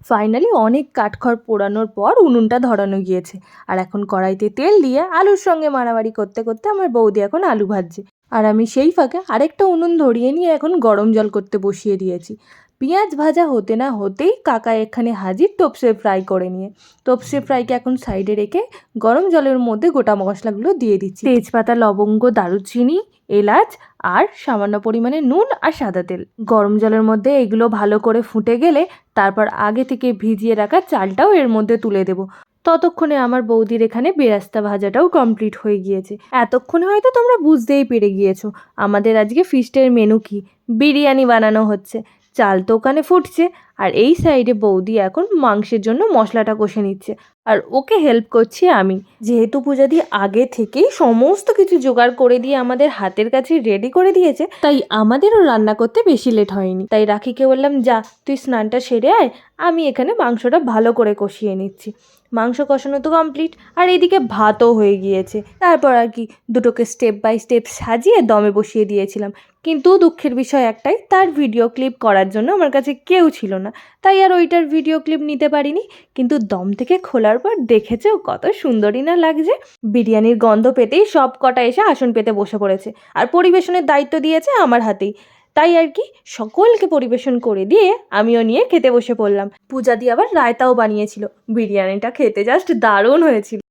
Finally অনেক কাঠখড় পোড়ানোর পর উনুনটা ধরানো গিয়েছে। আর এখন কড়াইতে তেল দিয়ে আলুর সঙ্গে মারামারি করতে করতে আমার বৌদি এখন আলু ভাজছে। আর আমি সেই ফাঁকে আরেকটা উনুন ধরিয়ে নিয়ে এখন গরম জল করতে বসিয়ে দিয়েছি। পেঁয়াজ ভাজা হতে না হতেই কাকা এখানে হাজির টোপসে ফ্রাই করে নিয়ে। টোপসে ফ্রাইকে এখন সাইডে রেখে গরম জলের মধ্যে গোটা মশলাগুলো দিয়ে দিচ্ছি। তেজপাতা, লবঙ্গ, দারুচিনি, এলাচ আর সামান্য পরিমাণে নুন আর সাদা তেল। গরম জলের মধ্যে এগুলো ভালো করে ফুটে গেলে তারপর আগে থেকে ভিজিয়ে রাখা চালটাও এর মধ্যে তুলে দেব। ততক্ষণে আমার বৌদির এখানে বেরাস্তা ভাজাটাও কমপ্লিট হয়ে গিয়েছে। এতক্ষণে হয়তো তোমরা বুঝতেই পেরে গিয়েছো আমাদের আজকে ফিস্টের মেনু কি। বিরিয়ানি বানানো হচ্ছে। চাল তো ওখানে ফুটছে আর এই সাইডে বৌদি এখন মাংসের জন্য মশলাটা কষে নিচ্ছে। আর ওকে হেল্প করছি আমি। যেহেতু পূজাদি আগে থেকেই সমস্ত কিছু জোগাড় করে দিয়ে আমাদের হাতের কাছে রেডি করে দিয়েছে, তাই আমাদেরও রান্না করতে বেশি লেট হয়নি। তাই রাখিকে বললাম, যা তুই স্নানটা সেরে আয়, আমি এখানে মাংসটা ভালো করে কষিয়ে নিচ্ছি। মাংস কষানো তো কমপ্লিট, আর এদিকে ভাতও হয়ে গিয়েছে। তারপর আর কি দুটোকে স্টেপ বাই স্টেপ সাজিয়ে দমে বসিয়ে দিয়েছিলাম। কিন্তু দুঃখের বিষয় একটাই, তার ভিডিও ক্লিপ করার জন্য আমার কাছে কেউ ছিল না, তাই আর ওইটার ভিডিও ক্লিপ নিতে পারিনি। কিন্তু দম থেকে খোলার পর দেখেছো কত সুন্দরই না লাগছে। বিরিয়ানির গন্ধ পেতেই সব কটা এসে আসন পেতে বসে পড়েছে, আর পরিবেশনের দায়িত্ব দিয়েছে আমার হাতেই। তাই আর কি সকলকে পরিবেশন করে দিয়ে আমিও নিয়ে খেতে বসে পড়লাম। পূজা দিয়ে আবার রায়তাও বানিয়েছিল। বিরিয়ানিটা খেতে জাস্ট দারুণ হয়েছিল।